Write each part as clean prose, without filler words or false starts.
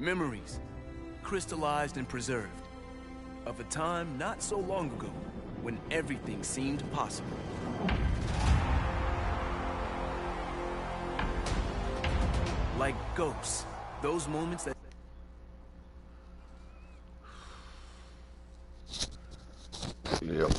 Memories, crystallized and preserved, of a time not so long ago when everything seemed possible. Like ghosts, those moments that... Yep.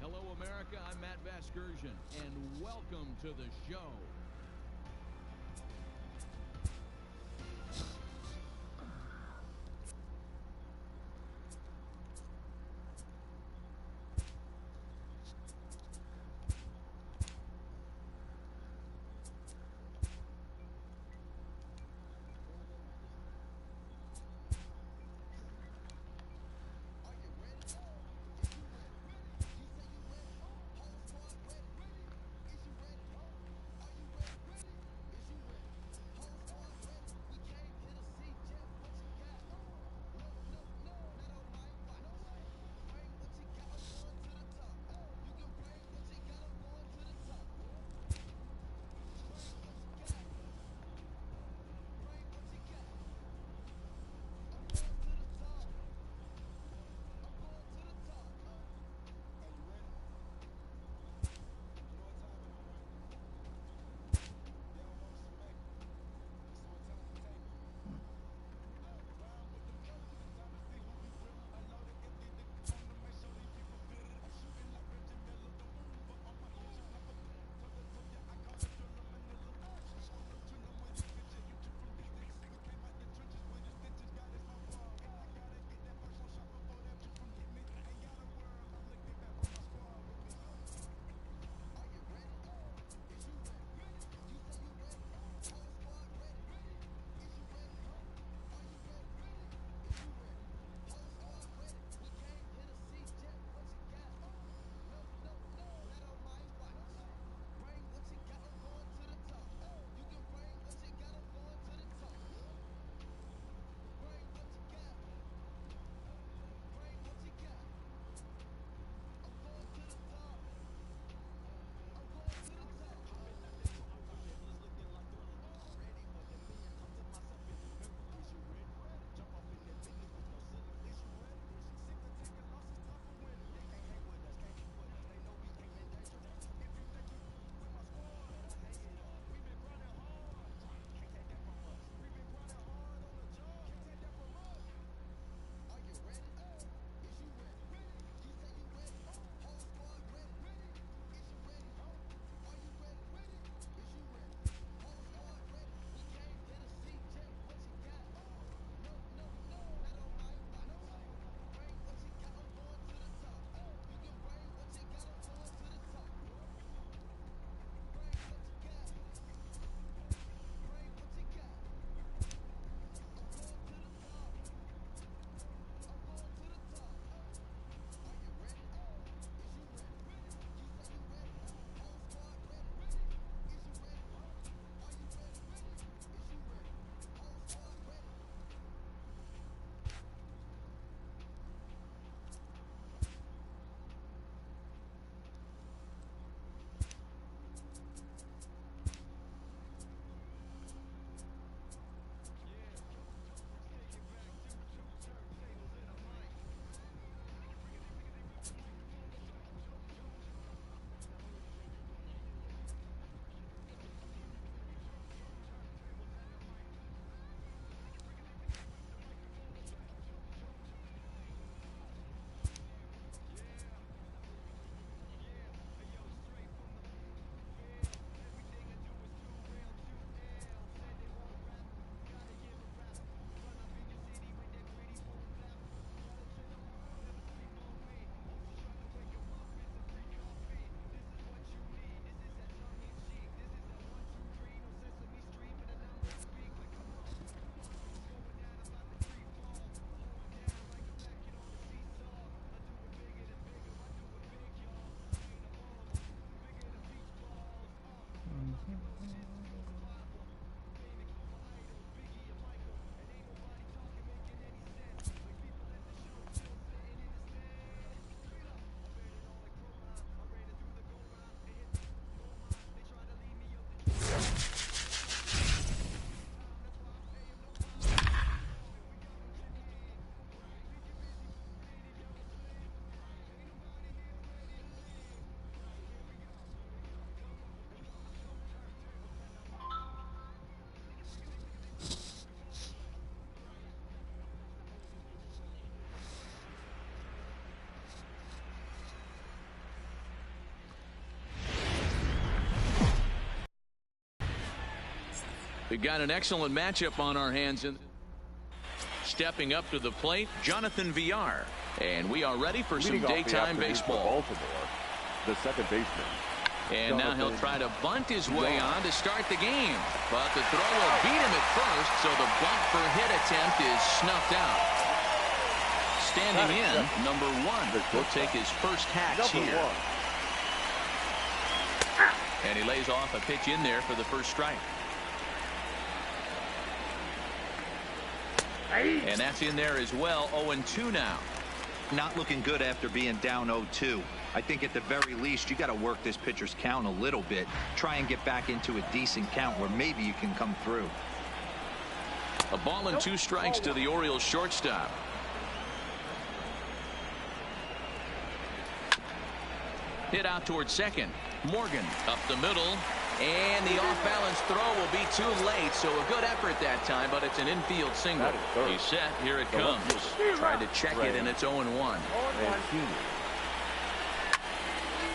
Hello, America. I'm Matt Vasgersian, and welcome to the show. We got an excellent matchup on our hands. Stepping up to the plate, Jonathan Villar. And we are ready for some daytime baseball. Baltimore, the second baseman. And now he'll try to bunt his way on to start the game. But the throw will beat him at first, so the bunt for hit attempt is snuffed out. Standing in, number 1. He'll take his first hacks here. And he lays off a pitch in there for the first strike. And that's in there as well. 0-2 now. Not looking good after being down 0-2. I think at the very least you got to work this pitcher's count a little bit. Try and get back into a decent count where maybe you can come through. A ball and 2 strikes to the Orioles shortstop. Hit out towards second. Morgan up the middle. And the off-balance throw will be too late, so a good effort that time, but it's an infield single. He's set. Here it comes. Tried to check it, and it's 0-1.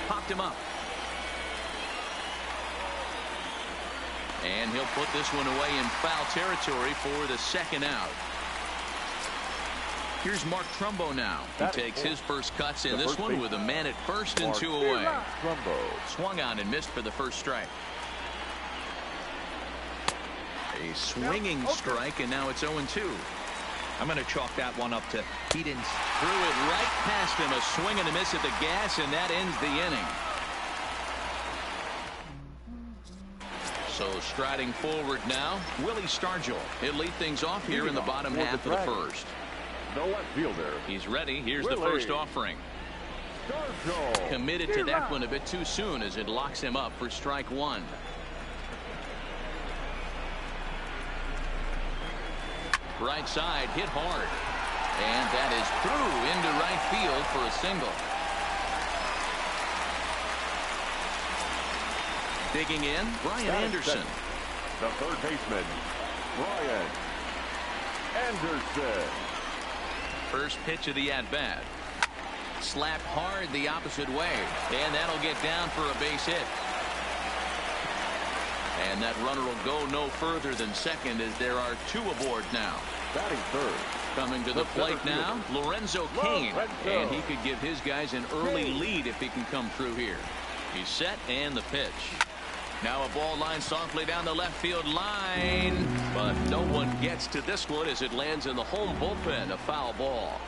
Popped him up. And he'll put this one away in foul territory for the second out. Here's Mark Trumbo now. He takes his first cuts in this one with a man at first and 2 away. Swung on and missed for the first strike. A swinging strike, and now it's 0-2. I'm going to chalk that one up to he didn't. Threw it right past him. A swing and a miss at the gas, and that ends the inning. So striding forward now, Willie Stargell. He'll lead things off here in the bottom half of the first. No left fielder. He's ready. Here's the first offering. Committed to that one a bit too soon as it locks him up for strike 1. Right side hit hard. And that is through into right field for a single. Digging in, Brian Anderson. The third baseman, Brian Anderson. First pitch of the at-bat. Slapped hard the opposite way. And that'll get down for a base hit. And that runner will go no further than second as there are 2 aboard now. Batting third. Coming to the plate now, Lorenzo Cain. And he could give his guys an early lead if he can come through here. He's set and the pitch. Now a ball line softly down the left field line. But no one gets to this one as it lands in the home bullpen. A foul ball.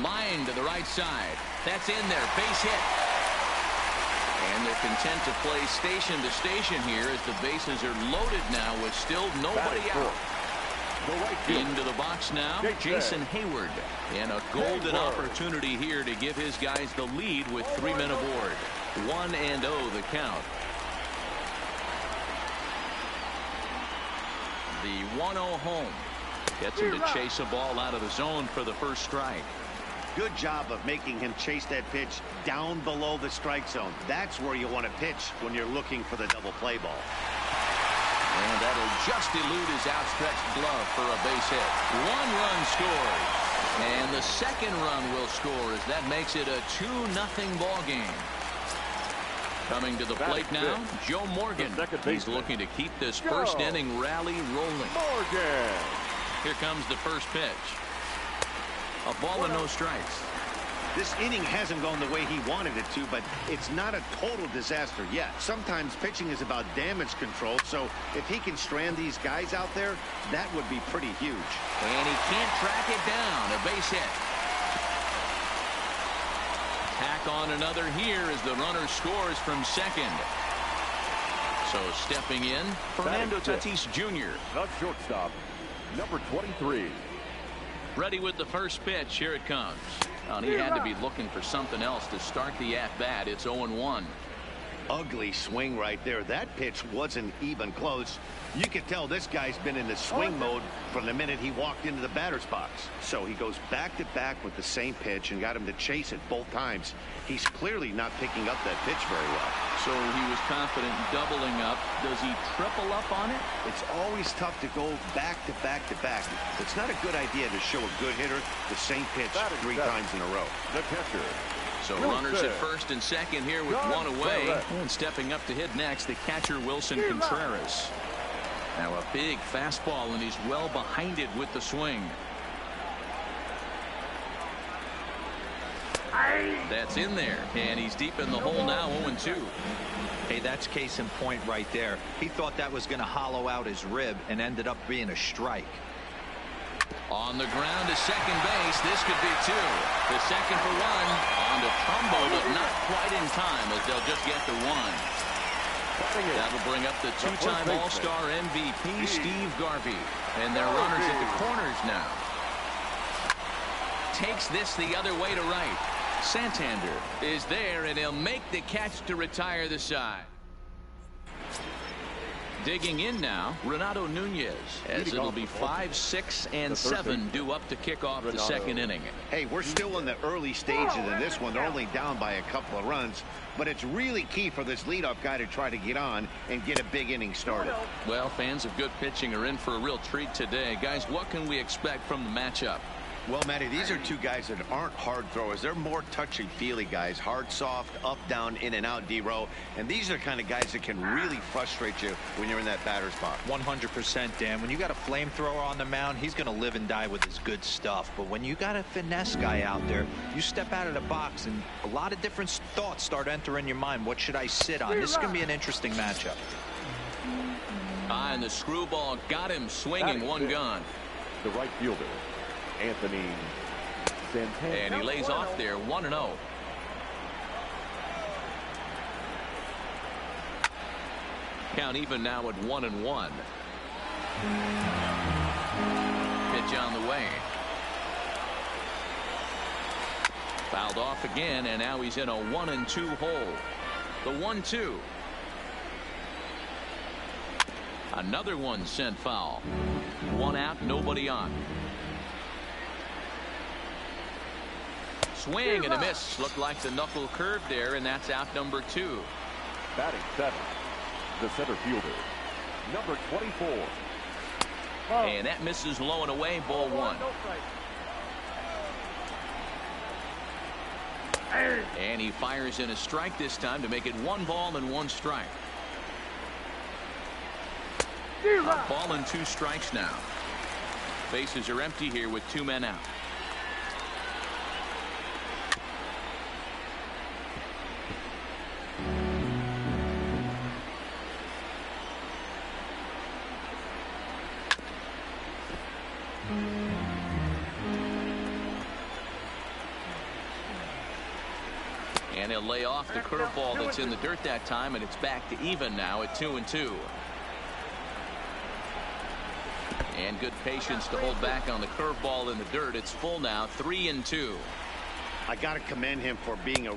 Line to the right side. That's in there. Base hit. And they're content to play station to station here as the bases are loaded now with still nobody out. Into the box now, Jason Hayward. And a golden opportunity here to give his guys the lead with 3 men aboard. 1-0 the count. The 1-0 home. Gets him to chase a ball out of the zone for the first strike. Good job of making him chase that pitch down below the strike zone. That's where you want to pitch when you're looking for the double play ball. And that'll just elude his outstretched glove for a base hit. 1 run scored. And the second run will score as that makes it a 2-0 ball game. Coming to the plate now, Joe Morgan. He's looking to keep this first inning rally rolling. Morgan. Here comes the first pitch. A ball and no strikes. This inning hasn't gone the way he wanted it to, but it's not a total disaster yet. Sometimes pitching is about damage control, so if he can strand these guys out there, that would be pretty huge. And he can't track it down. A base hit. Tack on another here as the runner scores from second. So stepping in, Fernando Tatis Jr. The shortstop, number 23. Ready with the first pitch. Here it comes. And he had to be looking for something else to start the at-bat. It's 0-1. Ugly swing right there. That pitch wasn't even close. You could tell this guy's been in the swing mode from the minute he walked into the batter's box. So he goes back to back with the same pitch and got him to chase it both times. He's clearly not picking up that pitch very well. So he was confident doubling up. Does he triple up on it? It's always tough to go back to back to back. It's not a good idea to show a good hitter the same pitch 3 times in a row. The catcher, So runners at first and second here with one away. And stepping up to hit next, the catcher Wilson Contreras. Now a big fastball, and he's well behind it with the swing. That's in there, and he's deep in the hole now, 0-2. Hey, that's case in point right there. He thought that was going to hollow out his rib and ended up being a strike. On the ground to second base. This could be two. The second for one. On the tumble, but not quite in time, as they'll just get the one. That'll bring up the two-time All-Star MVP, Steve Garvey. And they're runners at the corners now. Takes this the other way to right. Santander is there, and he'll make the catch to retire the side. Digging in now, Renato Nunez, as it'll be 5, 6, and 7 due up to kick off the second inning. Hey, we're still in the early stages of this one. They're only down by a couple of runs, but it's really key for this leadoff guy to try to get on and get a big inning started. Well, fans of good pitching are in for a real treat today. Guys, what can we expect from the matchup? Well, Matty, these are two guys that aren't hard throwers. They're more touchy-feely guys. Hard, soft, up, down, in and out, D-row. And these are the kind of guys that can really frustrate you when you're in that batter's box. 100%, Dan. When you got a flamethrower on the mound, he's going to live and die with his good stuff. But when you got a finesse guy out there, you step out of the box and a lot of different thoughts start entering your mind. What should I sit on? This is going to be an interesting matchup. And the screwball got him swinging, one gone. The right fielder, Anthony Santana. And he lays off there, 1-0. Count even now at 1-1. Pitch on the way. Fouled off again, and now he's in a 1-2 hole. The 1-2. Another one sent foul. One out, nobody on. Swing and a miss. Looked like the knuckle curve there, and that's out number 2. Batting 7, the center fielder, number 24. And that misses low and away, ball 1. And he fires in a strike this time to make it 1 ball and 1 strike. A ball and 2 strikes now. Bases are empty here with 2 men out. And he'll lay off the curveball that's in the dirt that time, and it's back to even now at 2-2. And good patience to hold back on the curveball in the dirt. It's full now, 3-2. I got to commend him for being a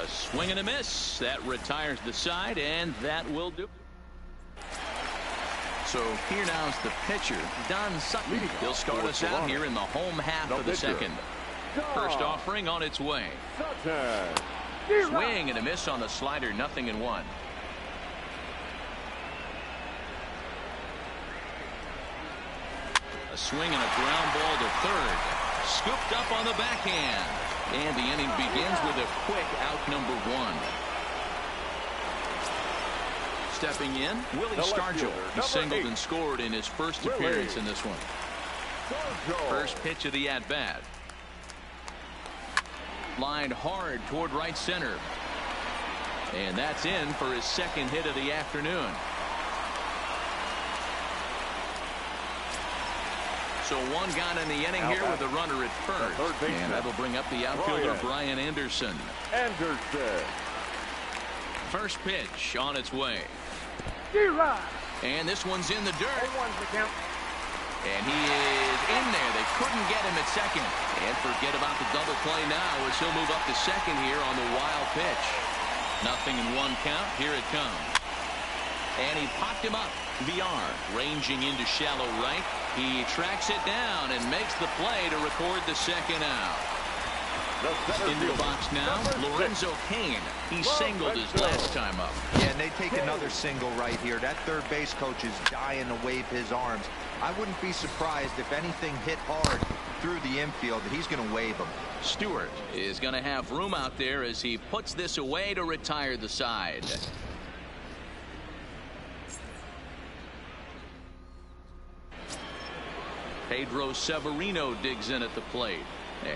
swing and a miss. That retires the side, and that will do. So here now is the pitcher, Don Sutton. He'll start us out here in the home half of the second. First offering on its way. Swing and a miss on the slider, 0-1. A swing and a ground ball to third. Scooped up on the backhand. And the inning begins with a quick out number 1. Stepping in, Willie Stargell. He singled and scored in his first appearance in this one. First pitch of the at-bat. Lined hard toward right center. And that's in for his second hit of the afternoon. So 1 gone in the inning here with a runner at first. And that'll bring up the outfielder Brian Anderson. First pitch on its way. And this one's in the dirt. And he is in there. They couldn't get him at second. And forget about the double play now as he'll move up to second here on the wild pitch. 0-1 count. Here it comes. And he popped him up. VR ranging into shallow right. He tracks it down and makes the play to record the second out. Into the box now, Lorenzo Cain. He singled his last time up. Yeah, and they take another single right here. That third base coach is dying to wave his arms. I wouldn't be surprised if anything hit hard. through the infield, he's going to wave him. Stewart is going to have room out there as he puts this away to retire the side. Pedro Severino digs in at the plate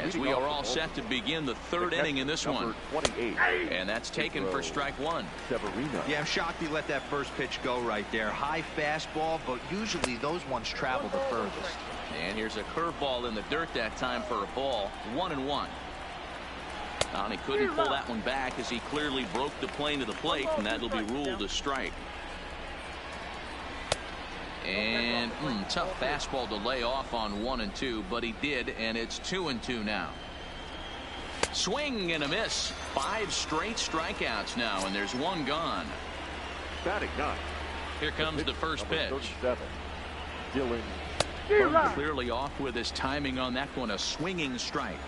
as we are all set to begin the third inning in this one. 28. And that's taken for strike one. Severino. Yeah, I'm shocked he let that first pitch go right there. High fastball, but usually those ones travel the furthest. And here's a curveball in the dirt that time for a ball. 1-1. And he couldn't pull that one back as he clearly broke the plane to the plate, and that'll be ruled a strike. And tough fastball to lay off on 1-2, but he did, and it's 2-2 now. Swing and a miss. 5 straight strikeouts now, and there's one gone. Batting 9. Here comes the first pitch. 37. Dylan. Clearly off with his timing on that one. A swinging strike.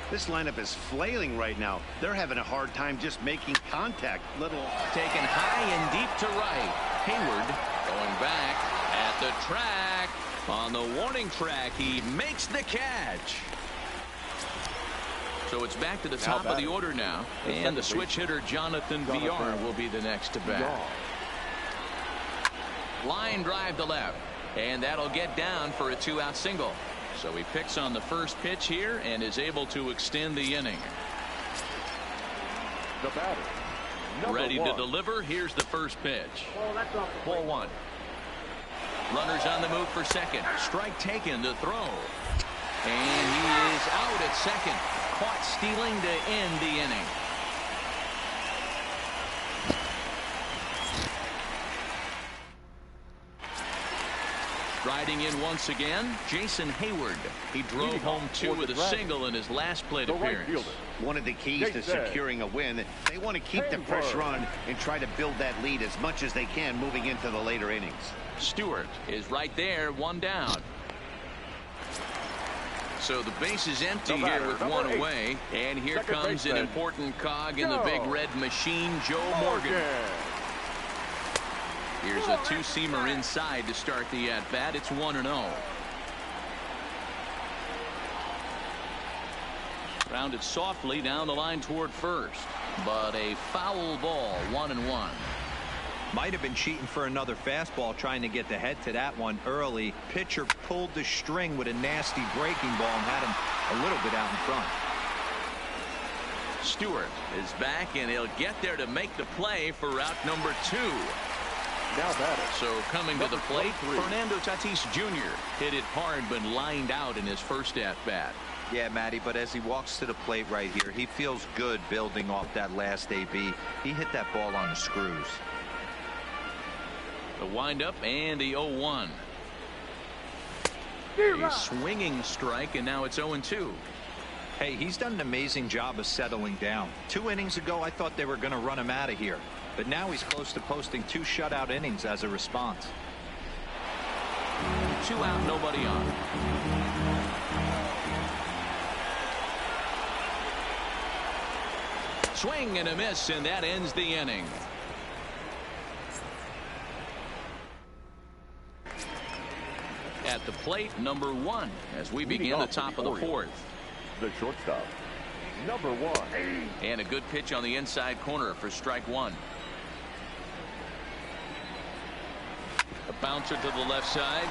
This lineup is flailing right now. They're having a hard time just making contact. Little taken high and deep to right. Hayward going back at the track. On the warning track, he makes the catch. So it's back to the top of the order now. And the switch hitter, Jonathan Villar, will be the next to bat. Line drive to left. And that'll get down for a 2-out single. So he picks on the first pitch here and is able to extend the inning. The batter. Ready to deliver. Here's the first pitch. Ball 1. Runners on the move for second. Strike taken to throw. And he is out at second. Caught stealing to end the inning. Riding in once again, Jason Hayward. He drove home 2 with a single in his last plate appearance. One of the keys to securing a win, they want to keep the pressure on and try to build that lead as much as they can moving into the later innings. Stewart is right there, 1 down. So the base is empty here with 1 away. And here comes an important cog in the big red machine, Joe Morgan. Here's a 2-seamer inside to start the at-bat. It's 1-0. Grounded softly down the line toward first. But a foul ball, 1-1. Might have been cheating for another fastball, trying to get the head to that one early. Pitcher pulled the string with a nasty breaking ball and had him a little bit out in front. Stewart is back, and he'll get there to make the play for route number 2. Now batter. So coming to the plate, Fernando Tatis Jr. hit it hard but lined out in his first at-bat. Yeah, Matty, but as he walks to the plate right here, he feels good building off that last AB. He hit that ball on the screws. The windup and the 0-1. A swinging strike, and now it's 0-2. Hey, he's done an amazing job of settling down. 2 innings ago, I thought they were going to run him out of here. But now he's close to posting 2 shutout innings as a response. 2 out, nobody on. Swing and a miss, and that ends the inning. At the plate, number 1, as we begin the top of the 4th. The shortstop, number 1. And a good pitch on the inside corner for strike 1. A bouncer to the left side.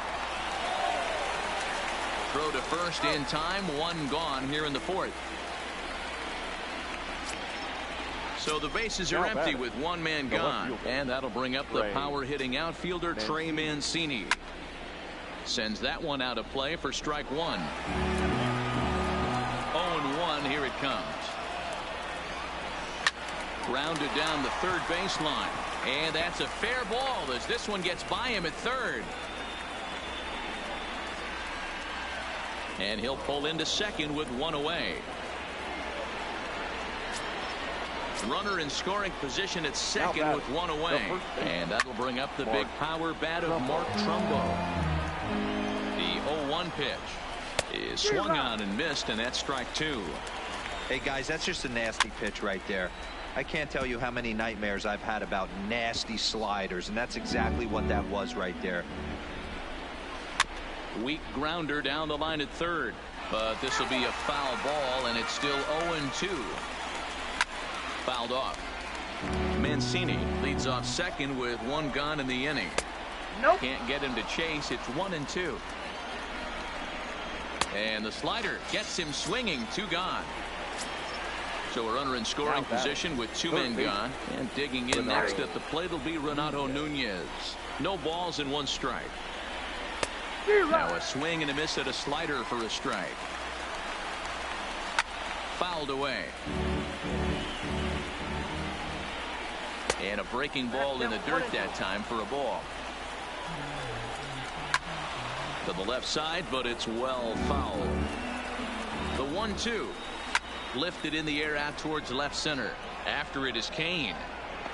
Throw to first in time. 1 gone here in the 4th. So the bases are empty with 1 man gone. And that'll bring up the power hitting outfielder Trey Mancini. Sends that one out of play for strike 1. 0-1, here it comes. Grounded down the third baseline. And that's a fair ball as this one gets by him at third. And he'll pull into second with 1 away. Runner in scoring position at second with 1 away. And that'll bring up the big power bat of Mark Trumbo. The 0-1 pitch is swung on and missed, and that's strike 2. Hey, guys, that's just a nasty pitch right there. I can't tell you how many nightmares I've had about nasty sliders, and that's exactly what that was right there. Weak grounder down the line at third. But this will be a foul ball, and it's still 0-2. Fouled off. Mancini leads off second with 1 gone in the inning. Nope. Can't get him to chase. It's 1-2. And the slider gets him swinging. 2 gone. So a runner in scoring position with 2 men gone. And digging in next at the plate will be Renato Nunez. No balls and 1 strike. Now a swing and a miss at a slider for a strike. Fouled away. And a breaking ball in the dirt that time for a ball. To the left side, but it's well fouled. The 1-2. Lifted in the air out towards left center. After it is Kane.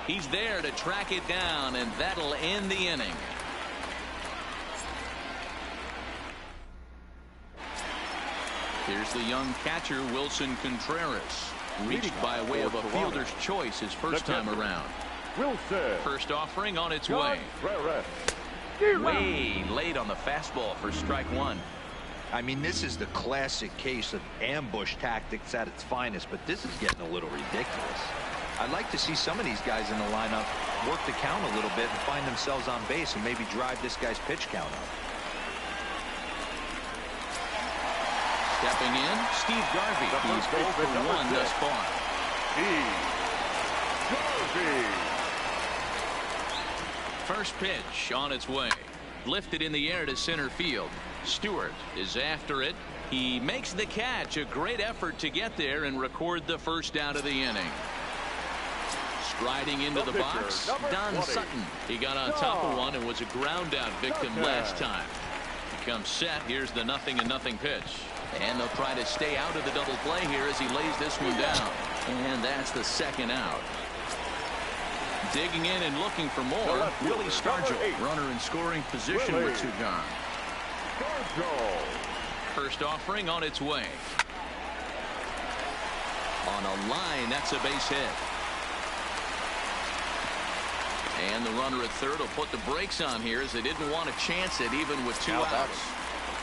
He's there to track it down, and that'll end the inning. Here's the young catcher, Wilson Contreras. Reached by way of a fielder's choice his first time around. Wilson. First offering on its way. Way late on the fastball for strike 1. I mean, this is the classic case of ambush tactics at its finest, but this is getting a little ridiculous. I'd like to see some of these guys in the lineup work the count a little bit and find themselves on base and maybe drive this guy's pitch count up. Stepping in, Steve Garvey. He's 0 for 1 thus far. First pitch on its way. Lifted in the air to center field. Stewart is after it. He makes the catch. A great effort to get there and record the first out of the inning. Striding into the box, Don Sutton. He got on top of one and was a ground out victim last time. He comes set. Here's the 0-0 pitch. And they'll try to stay out of the double play here as he lays this one down. And that's the second out. Digging in and looking for more, Willie Stargell. Runner in scoring position with 2 gone. First offering on its way. On a line, that's a base hit. And the runner at third will put the brakes on here as they didn't want to chance it even with 2 outs.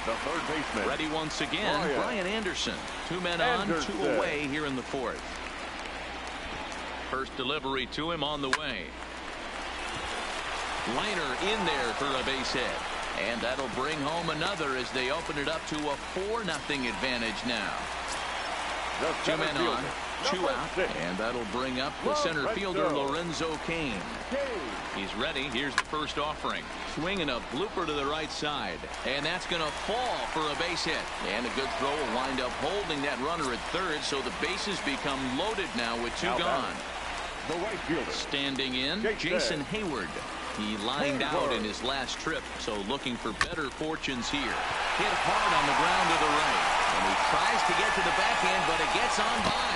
The third baseman. Ready once again, Brian Anderson. 2 men on, 2 away here in the 4th. First delivery to him on the way. Liner in there for a base hit. And that'll bring home another as they open it up to a 4-0 advantage now. 2 men on, 2 out, and that'll bring up the center fielder Lorenzo Cain. He's ready. Here's the first offering. Swinging a blooper to the right side, and that's going to fall for a base hit. And a good throw will wind up holding that runner at third, so the bases become loaded now with 2 gone. The right fielder. Standing in, Jason Hayward. He lined out in his last trip, so looking for better fortunes here. Hit hard on the ground to the right. And he tries to get to the backhand, but it gets on by.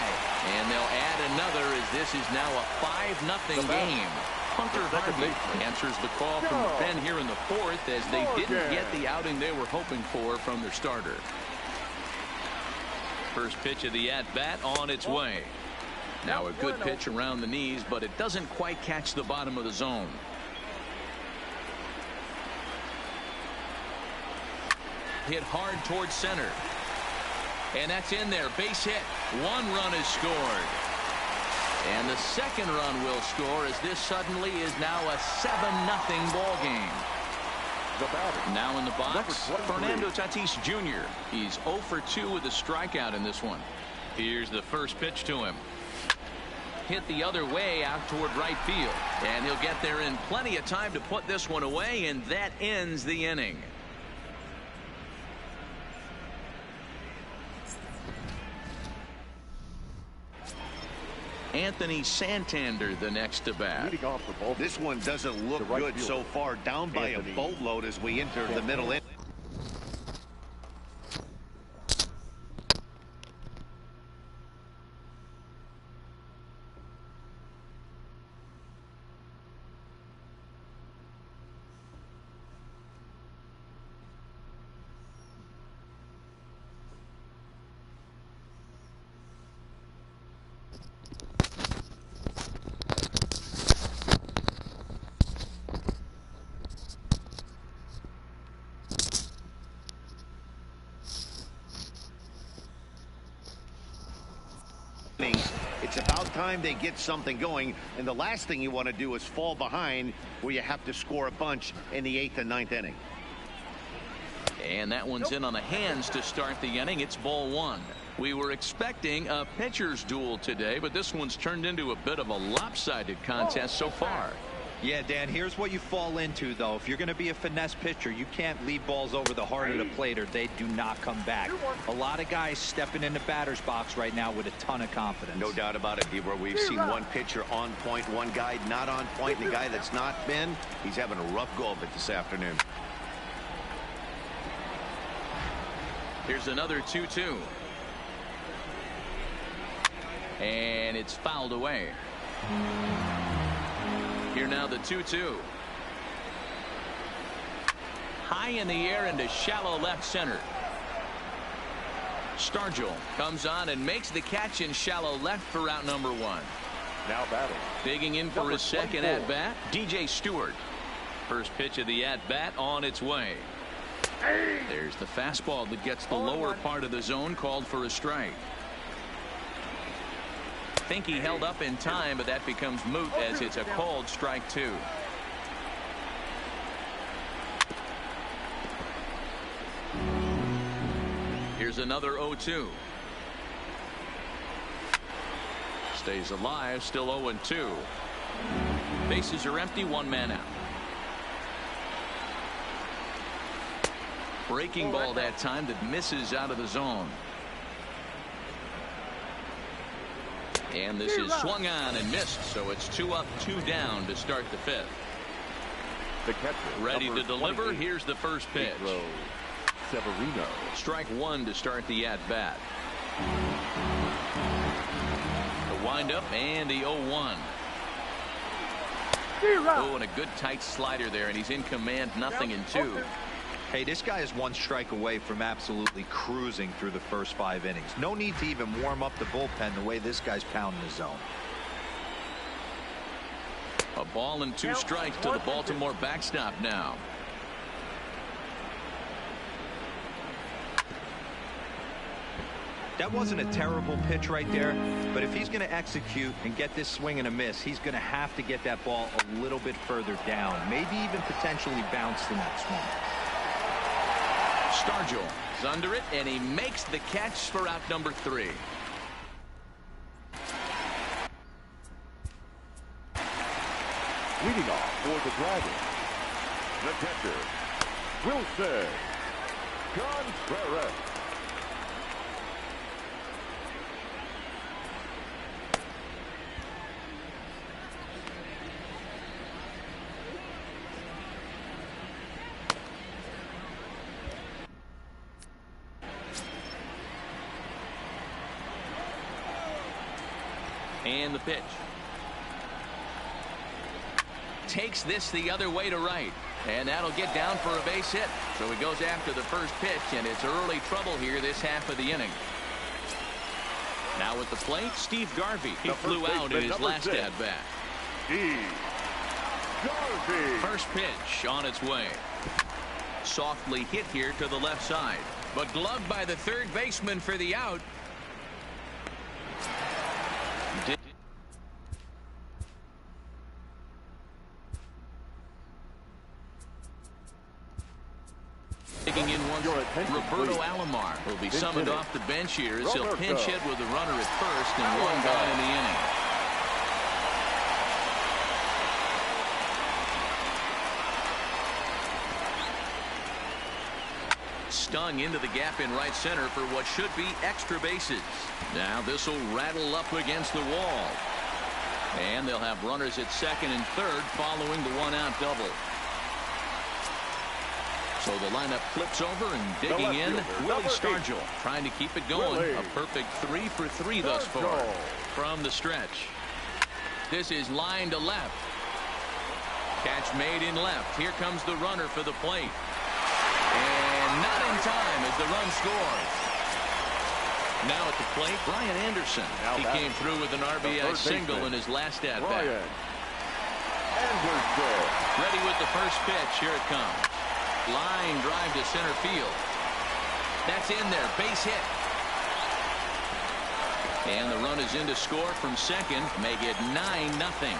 And they'll add another as this is now a 5-0 game. Hunter Harvey answers the call from the pen here in the 4th as they didn't get the outing they were hoping for from their starter. First pitch of the at-bat on its way. Now a good pitch around the knees, but it doesn't quite catch the bottom of the zone. Hit hard towards center. And that's in there. Base hit. 1 run is scored. And the second run will score as this suddenly is now a 7-0 ball game. Now in the box, Fernando Tatis Jr. He's 0 for 2 with a strikeout in this one. Here's the first pitch to him. Hit the other way out toward right field. And he'll get there in plenty of time to put this one away, and that ends the inning. Anthony Santander the next to bat. This one doesn't look good so far. Down by a boatload as we enter the middle inning. innings. It's about time they get something going, and the last thing you want to do is fall behind where you have to score a bunch in the 8th and 9th inning. And that one's in on the hands to start the inning. It's ball 1. We were expecting a pitcher's duel today, but this one's turned into a bit of a lopsided contest so far. Yeah, Dan, here's what you fall into, though. If you're going to be a finesse pitcher, you can't leave balls over the heart of the plate or they do not come back. A lot of guys stepping in the batter's box right now with a ton of confidence. No doubt about it, Debra. We've seen one pitcher on point, one guy not on point, and the guy that's not been, he's having a rough go of it this afternoon. Here's another 2-2. And it's fouled away. Here now the 2-2. High in the air into shallow left center. Stargell comes on and makes the catch in shallow left for out number 1. Now batting. Digging in for his second at-bat, DJ Stewart. First pitch of the at-bat on its way. There's the fastball that gets the lower part of the zone, called for a strike. I think he held up in time, but that becomes moot as it's a called strike 2. Here's another 0-2. Stays alive, still 0-2. Bases are empty, 1 man out. Breaking ball that time that misses out of the zone. And this is swung on and missed, so it's 2 up, 2 down to start the 5th. The catcher, ready to deliver. Here's the first pitch. Severino. Strike 1 to start the at-bat. The windup and the 0-1. Oh, and a good tight slider there, and he's in command, 0-2. Hey, this guy is 1 strike away from absolutely cruising through the first 5 innings. No need to even warm up the bullpen the way this guy's pounding the zone. A ball and 2 strikes to the Baltimore backstop now. That wasn't a terrible pitch right there, but if he's going to execute and get this swing and a miss, he's going to have to get that ball a little bit further down, maybe even potentially bounce the next one. Stargell is under it, and he makes the catch for out number 3. Leading off for the Dragons, the catcher, Wilson Contreras. And the pitch. Takes this the other way to right. And that'll get down for a base hit. So he goes after the first pitch, and it's early trouble here this half of the inning. Now at the plate, Steve Garvey. He flew out in his last at-bat. Steve Garvey. First pitch on its way. Softly hit here to the left side. But gloved by the third baseman for the out. Taking in one, Roberto Alomar will be summoned off the bench here as he'll pinch hit with the runner at first and 1 gone in the inning. Stung into the gap in right center for what should be extra bases. Now this will rattle up against the wall. And they'll have runners at second and third following the 1-out double. So the lineup flips over and digging in. Willie Stargell trying to keep it going. A perfect 3 for 3 thus far from the stretch. This is line to left. Catch made in left. Here comes the runner for the plate. And not in time as the run scores. Now at the plate, Brian Anderson. He came through with an RBI single in his last at-bat. Ready with the first pitch. Here it comes. Line drive to center field. That's in there. Base hit. And the run is in to score from second, make it 9-0.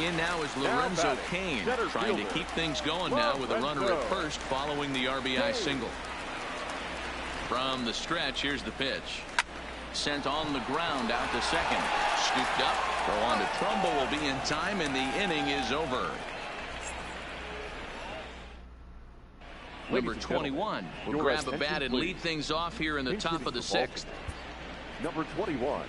In now is Lorenzo Cain, trying to keep things going now with a runner at first following the RBI single. From the stretch, here's the pitch. Sent on the ground out to second. Scooped up. Throw on to Trumbo will be in time, and the inning is over. Number 21 will grab a bat and lead things off here in the top of the sixth. Number 21.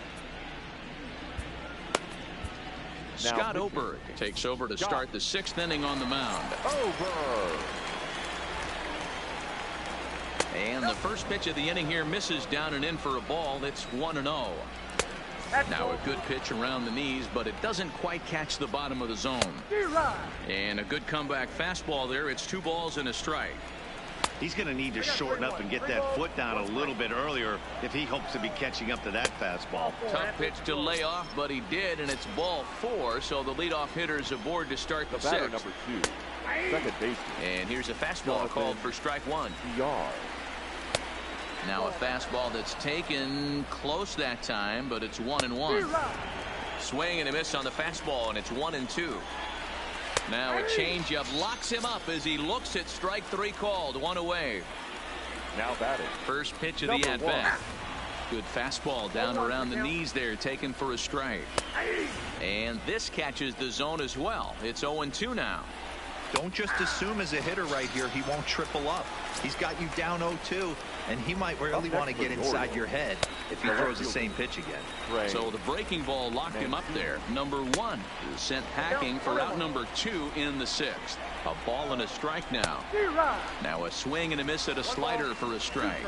Scott Oberg takes over to start the sixth inning on the mound. And the first pitch of the inning here misses down and in for a ball. It's 1-0. Now a good pitch around the knees, but it doesn't quite catch the bottom of the zone. And a good comeback fastball there. It's 2 balls and a strike. He's going to need to shorten up and get that foot down a little bit earlier if he hopes to be catching up to that fastball. Tough pitch to lay off, but he did, and it's ball 4, so the leadoff hitter is aboard to start the sixth. Number 2, second baseman. And here's a fastball called for strike 1. Now a fastball that's taken close that time, but it's 1-1. Swing and a miss on the fastball, and it's 1-2. Now a changeup locks him up as he looks at strike 3 called. 1 away. Now batting. First pitch of the at-bat. Good fastball down around the knees there, taken for a strike. And this catches the zone as well. It's 0-2 now. Don't just assume as a hitter right here he won't triple up. He's got you down 0-2, and he might really want to get inside your head if he throws the same pitch again. So the breaking ball locked him up there. Number 1 is sent packing for out number 2 in the sixth. A ball and a strike now. Now a swing and a miss at a slider for a strike.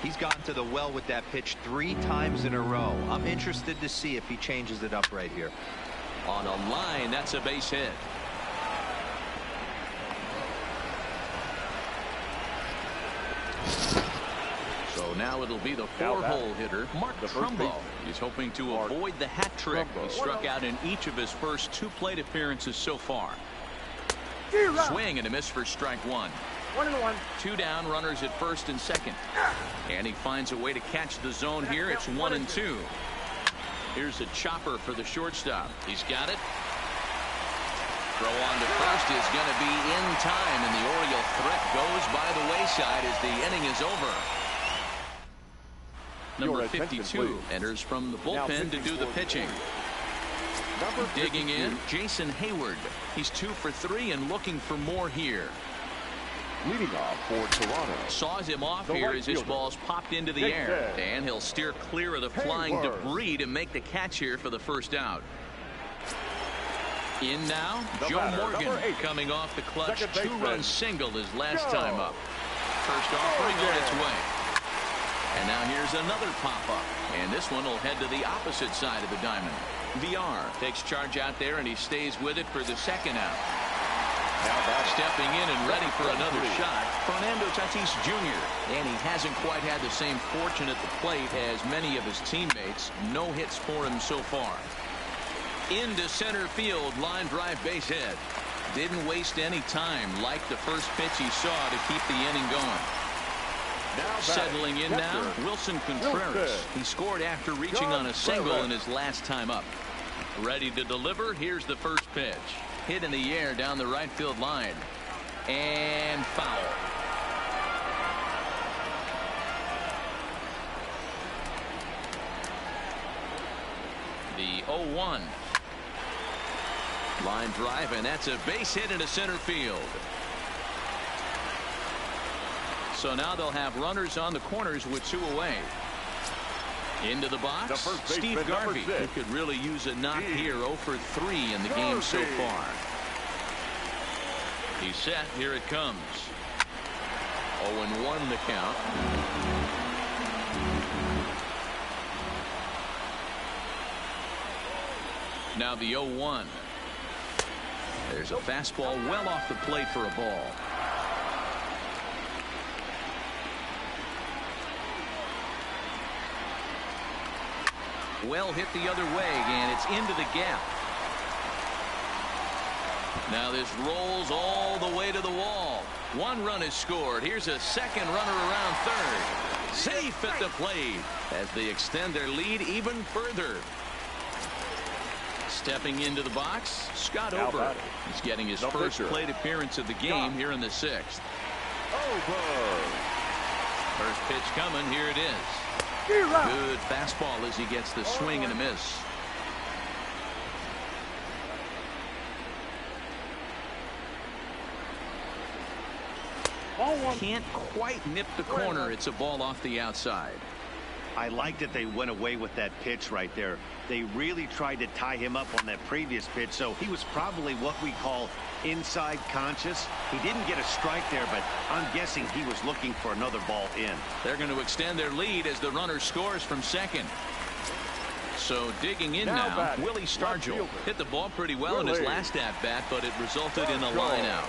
He's gotten to the well with that pitch 3 times in a row. I'm interested to see if he changes it up right here. On a line, that's a base hit. So now it'll be the 4-hole hitter, Mark Trumbo. He's hoping to avoid the hat trick. He struck out in each of his first 2 plate appearances so far. Swing and a miss for strike 1. 1-1. 2 down, runners at first and second. And he finds a way to catch the zone here. It's 1-2. Here's a chopper for the shortstop. He's got it. Throw on to first is going to be in time, and the Oriole threat goes by the wayside as the inning is over. Number 52 enters from the bullpen to do the pitching. Digging in, Jason Hayward. He's 2 for 3 and looking for more here. Leading off for Toronto. Saws him off here as his ball's popped into the air. And he'll steer clear of the flying debris to make the catch here for the first out. In now, Joe Morgan coming off the clutch 2-run single his last time up. First offering on its way. And now here's another pop-up. And this one will head to the opposite side of the diamond. VR takes charge out there, and he stays with it for the second out. Stepping in and ready for another shot, Fernando Tatis Jr. And he hasn't quite had the same fortune at the plate as many of his teammates. No hits for him so far. Into center field, line drive base hit. Didn't waste any time, like the first pitch he saw to keep the inning going. Settling in now, Wilson Contreras. He scored after reaching on a single in his last time up. Ready to deliver. Here's the first pitch. Hit in the air down the right field line. And foul. The 0-1. Line drive, and that's a base hit into center field. So now they'll have runners on the corners with 2 away. Into the box, Steve Garvey, who could really use a knock here. 0 for 3 in the game so far. He's set. Here it comes. 0-1 the count. Now the 0-1. There's a fastball well off the plate for a ball. Well hit the other way, and it's into the gap. Now this rolls all the way to the wall. One run is scored. Here's a second runner around third. Safe at the plate as they extend their lead even further. Stepping into the box, Scott Ober. He's getting his first plate appearance of the game here in the 6th. First pitch coming. Here it is. Good fastball as he gets the swing and a miss. Can't quite nip the corner. It's a ball off the outside. I like that they went away with that pitch right there. They really tried to tie him up on that previous pitch, so he was probably what we call inside conscious. He didn't get a strike there, but I'm guessing he was looking for another ball in. They're going to extend their lead as the runner scores from second. So digging in now, Willie Stargell hit the ball pretty well in his last at-bat, but it resulted in a line out.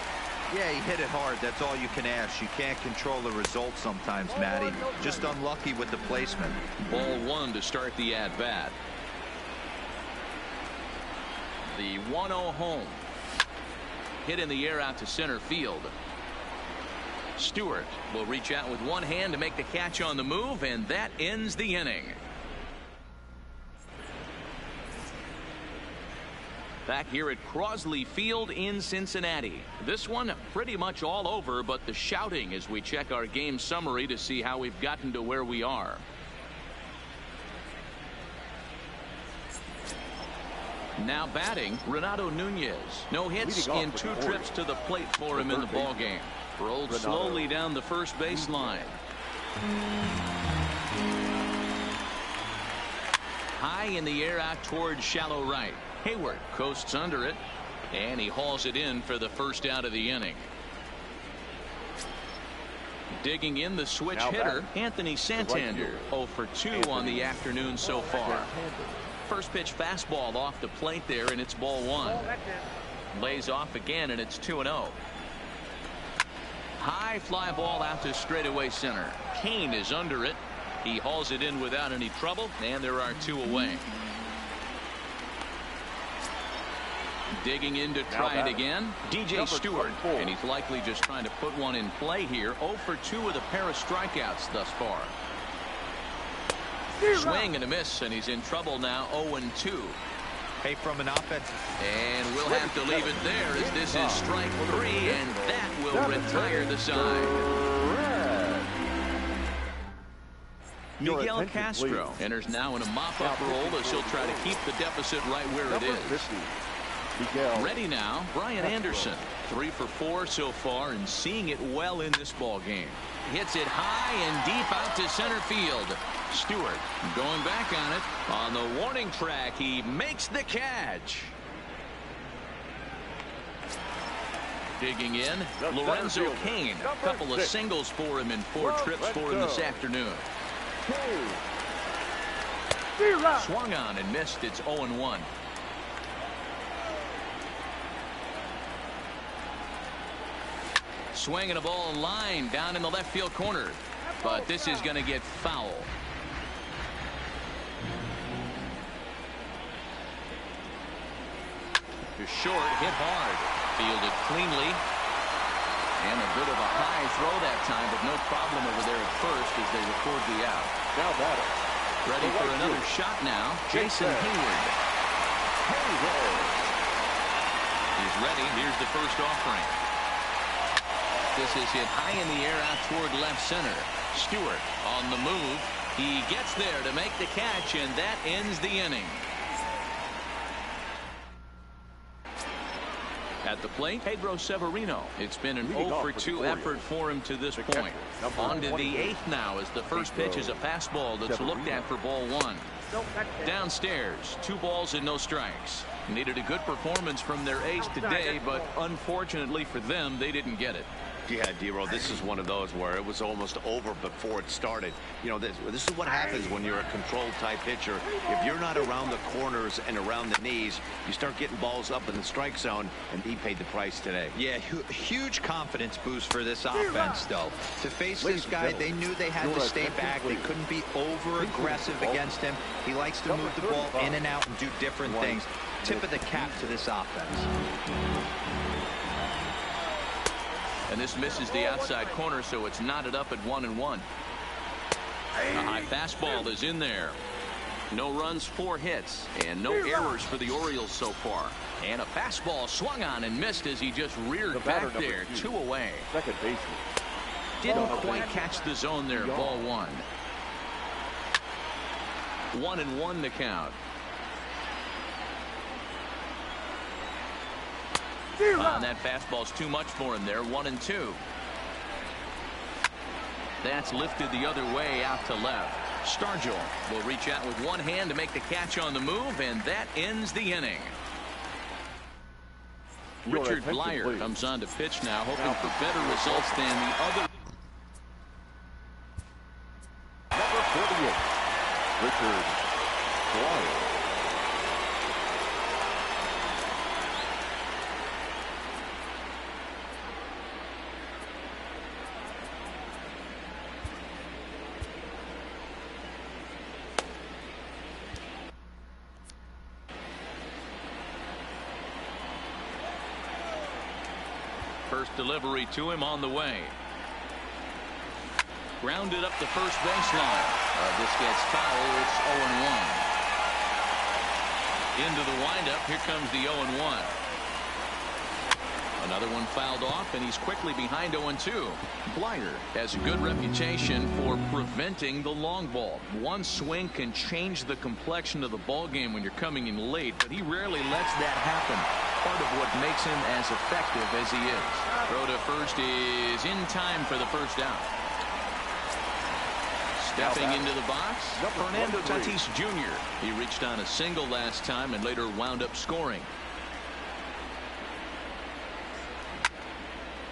Yeah, he hit it hard. That's all you can ask. You can't control the result sometimes, Matty. Just unlucky with the placement. Ball one to start the at-bat. The 1-0 home. Hit in the air out to center field. Stewart will reach out with one hand to make the catch on the move, and that ends the inning. Back here at Crosley Field in Cincinnati. This one pretty much all over, but the shouting as we check our game summary to see how we've gotten to where we are. Now batting, Renato Nunez. No hits in 2 trips to the plate for him in the ballgame. Rolled slowly down the first baseline. High in the air out towards shallow right. Hayward coasts under it, and he hauls it in for the first out of the inning. Digging in the switch hitter, Anthony Santander. 0 for 2 on the afternoon so far. First pitch fastball off the plate there, and it's ball one. Lays off again, and it's 2-0. High fly ball out to straightaway center. Kane is under it. He hauls it in without any trouble, and there are 2 away. Digging in to try it again, DJ Stewart, and he's likely just trying to put one in play here. 0 for 2 with a pair of strikeouts thus far. Swing and a miss, and he's in trouble now. 0-2. Hey, from an offense. And we'll have to leave it there as this is strike 3, and that will retire the side. Miguel Castro enters now in a mop-up role as he'll try to keep the deficit right where it is. Ready now, Brian Anderson. 3 for 4 so far and seeing it well in this ball game. Hits it high and deep out to center field. Stewart going back on it. On the warning track, he makes the catch. Digging in, Lorenzo Cain. A couple of singles for him in 4 trips for him this afternoon. Swung on and missed. It's 0-1. Swinging a ball line down in the left field corner, but this is going to get foul. To short, hit hard, fielded cleanly, and a bit of a high throw that time, but no problem over there at first as they record the out. Now batter. Ready for another shot now, Jason Hayward. He's ready. Here's the first offering. This is hit high in the air out toward left center. Stewart on the move. He gets there to make the catch, and that ends the inning. At the plate, Pedro Severino. It's been an 0 for 2 effort for him to this point. On to the 8th now as the first pitch is a fastball that's looked at for ball one. Downstairs, 2 balls and no strikes. Needed a good performance from their ace today, but unfortunately for them, they didn't get it. Yeah, D-Roll, this is one of those where it was almost over before it started. You know, this is what happens when you're a controlled type pitcher. If you're not around the corners and around the knees, you start getting balls up in the strike zone, and he paid the price today. Yeah, huge confidence boost for this offense, though. To face this guy, they knew they had to stay back. They couldn't be over-aggressive against him. He likes to move the ball in and out and do different things. Tip of the cap to this offense. And this misses the outside corner, so it's knotted up at 1-1. A high fastball is in there. No runs, 4 hits, and no errors for the Orioles so far. And a fastball swung on and missed as he just reared back there. 2 away. Second baseman. Didn't quite catch the zone there. Ball 1. 1-1 the count. That fastball's too much for him there. 1-2. That's lifted the other way out to left. Stargell will reach out with one hand to make the catch on the move, and that ends the inning. Richard Blyer comes on to pitch now, hoping for better results than the other. Number 48, Richard Blyer. First delivery to him on the way. Grounded up the first baseline. This gets foul. It's 0-1. Into the windup. Here comes the 0-1. Another one fouled off, and he's quickly behind 0-2. Blyer has a good reputation for preventing the long ball. One swing can change the complexion of the ball game when you're coming in late, but he rarely lets that happen. Part of what makes him as effective as he is. Throw to first is in time for the first out. Stepping into the box, Fernando Tatis Jr. He reached on a single last time and later wound up scoring.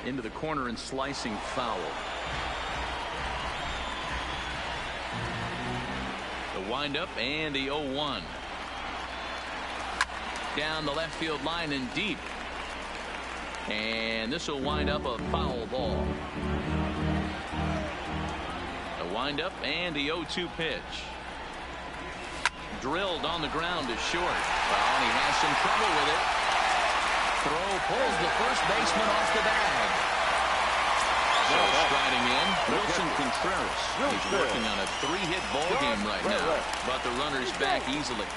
Into the corner and slicing foul. The windup and the 0-1. Down the left field line and deep. And this will wind up a foul ball. The windup and the 0-2 pitch. Drilled on the ground to short. Well, and he has some trouble with it. Throw pulls the first baseman off the bag. So striding in, Wilson Contreras. He's working on a 3-hit ball game right now, but the runner's back easily.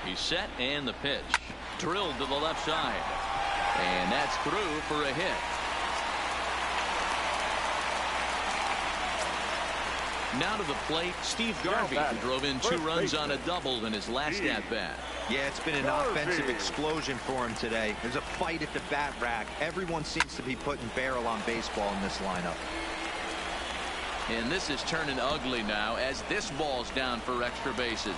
He's set and the pitch. Drilled to the left side. And that's through for a hit. Now to the plate, Steve Garvey, who drove in 2 runs on a double in his last at-bat. Yeah, it's been an offensive explosion for him today. There's a fight at the bat rack. Everyone seems to be putting barrel on baseball in this lineup. And this is turning ugly now as this ball's down for extra bases.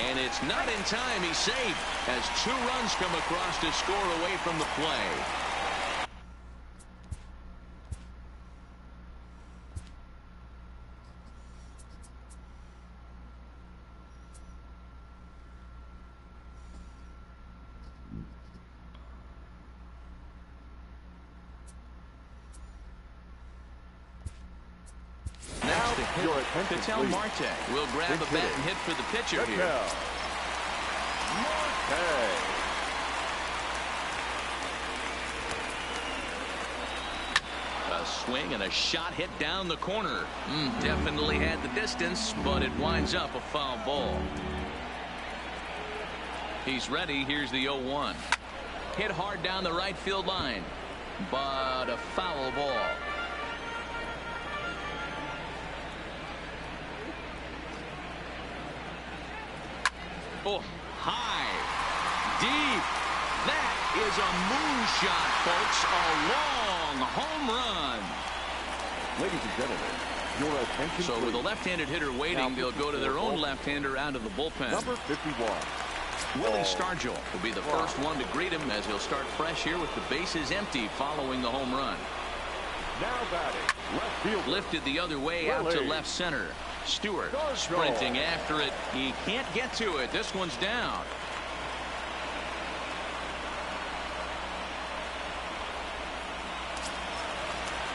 And it's not in time. He's safe as 2 runs come across to score away from the play. Ketel Marte will grab a bat and hit for the pitcher here. A swing and a shot hit down the corner. Definitely had the distance, but it winds up a foul ball. He's ready. Here's the 0-1. Hit hard down the right field line, but a foul ball. Oh, high, deep. That is a moonshot, folks. A long home run. Ladies and gentlemen, your attention. So with a left-handed hitter waiting, they'll go to their own left-hander out of the bullpen. Number 51. Willie Stargell will be the first one to greet him as he'll start fresh here with the bases empty following the home run. Now batting, left field. Lifted the other way out to left center. Stewart sprinting after it. He can't get to it. This one's down.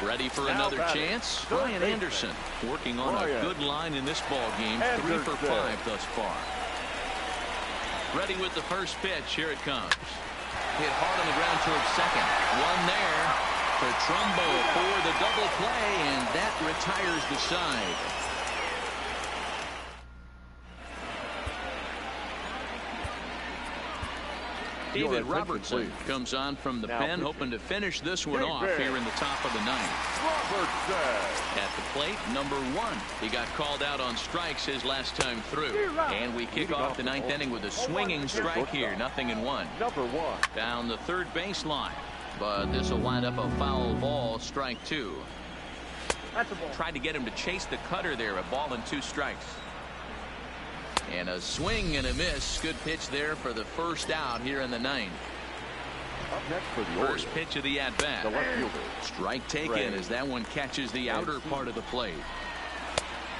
Ready for Now another batting, chance. third Ryan baseman. Anderson working on a Ryan good line in this ball game. 3 for Anderson. 5 thus far. Ready with the first pitch. Here it comes. Hit hard on the ground towards second. One there for Trumbo for the double play, and that retires the side. David Robertson comes on from the pen, hoping to finish this one off here in the top of the ninth. At the plate, number 1. He got called out on strikes his last time through. And we kick off the ninth inning with a swinging strike here. 0-1. Number 1. Down the third baseline. But this will wind up a foul ball, strike 2. Tried to get him to chase the cutter there. A ball and 2 strikes. And a swing and a miss. Good pitch there for the first out here in the ninth. Up next for the First pitch of the at-bat. The left fielder. Strike taken as that one catches the outer part of the plate.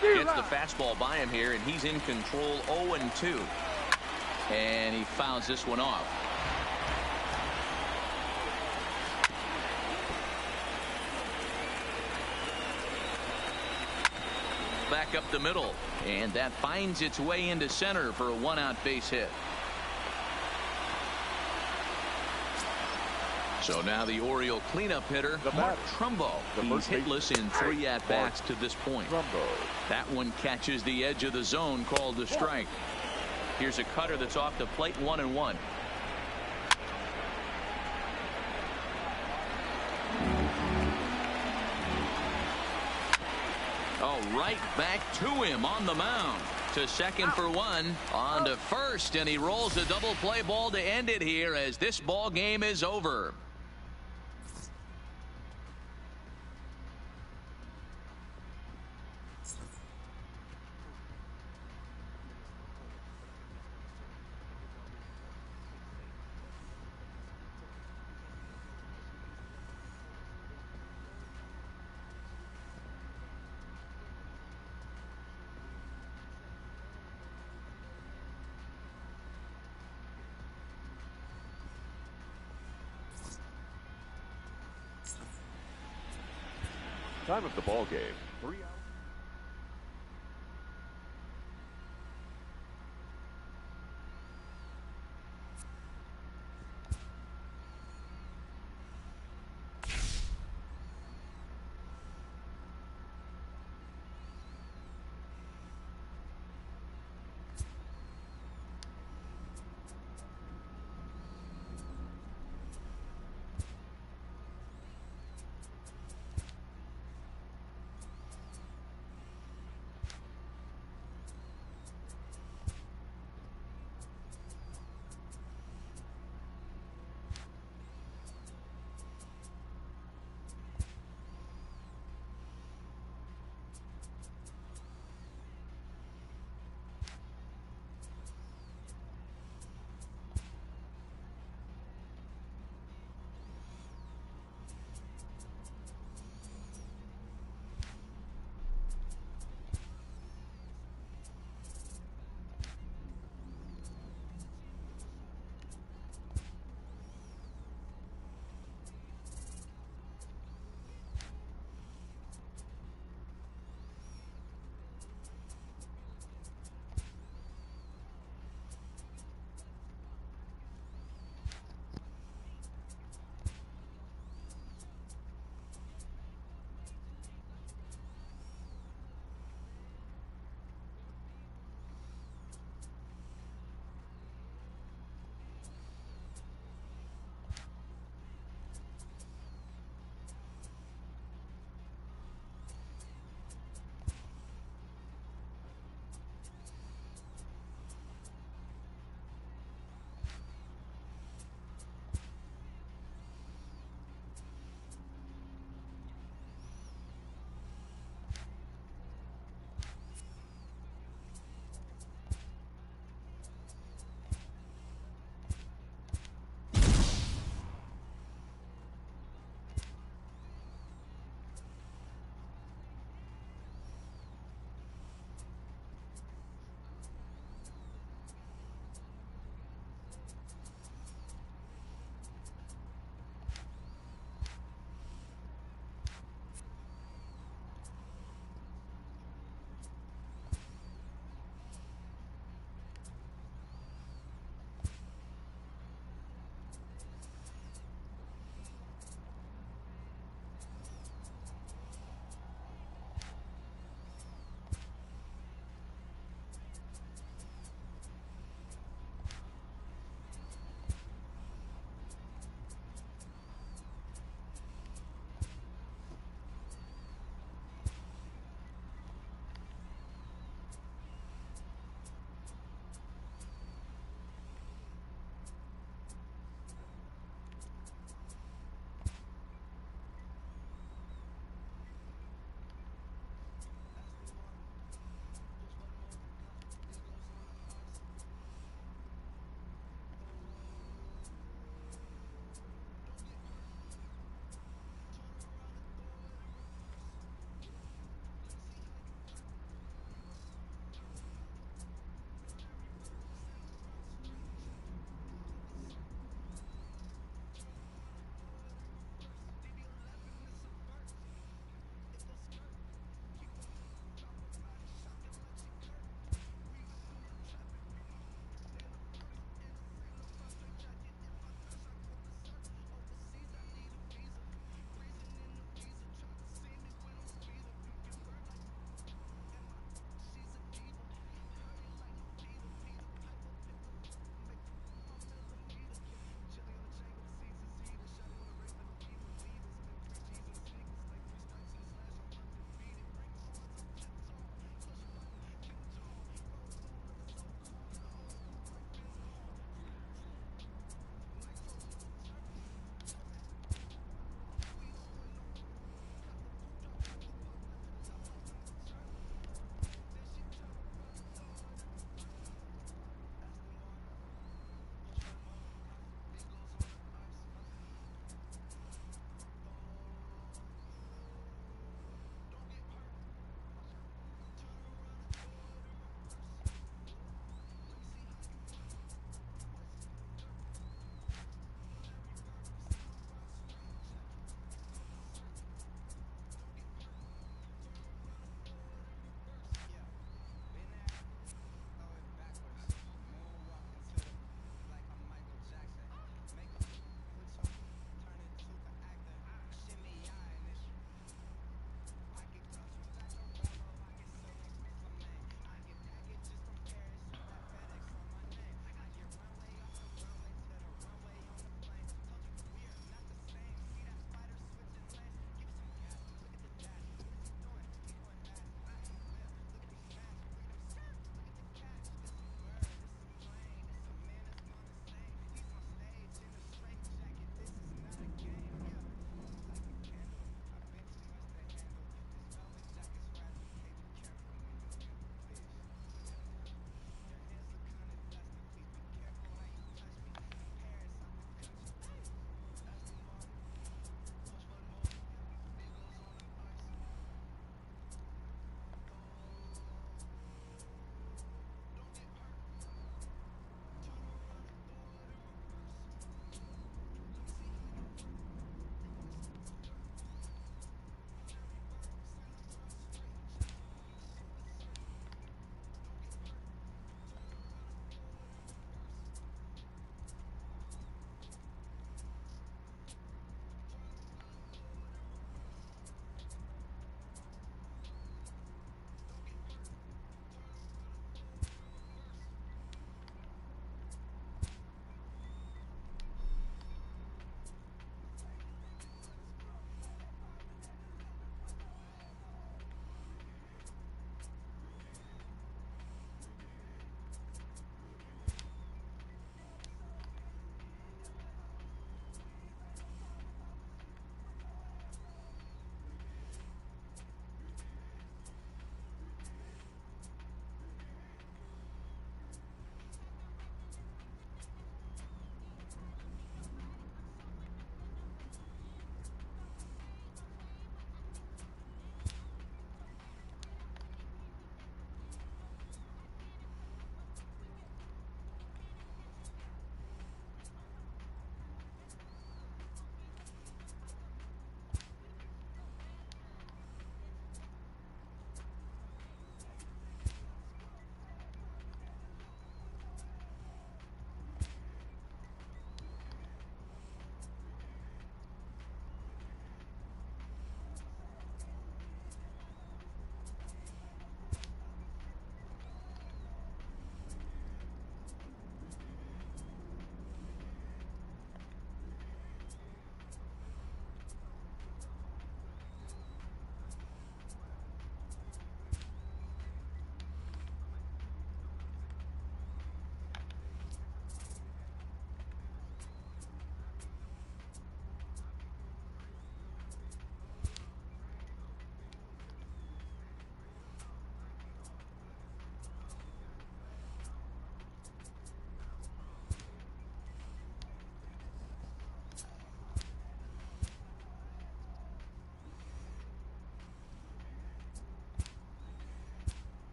Gets the fastball by him here, and he's in control 0-2. And he fouls this one off. Back up the middle, and that finds its way into center for a 1-out base hit. So now the Oriole cleanup hitter, Mark Trumbo. He's hitless in 3 at-bats to this point. That one catches the edge of the zone, called a strike. Here's a cutter that's off the plate, 1-1. Oh, right back to him on the mound. To second for 1. On to first, and he rolls a double play ball to end it here as this ball game is over. Time of the ball game. 3 hours.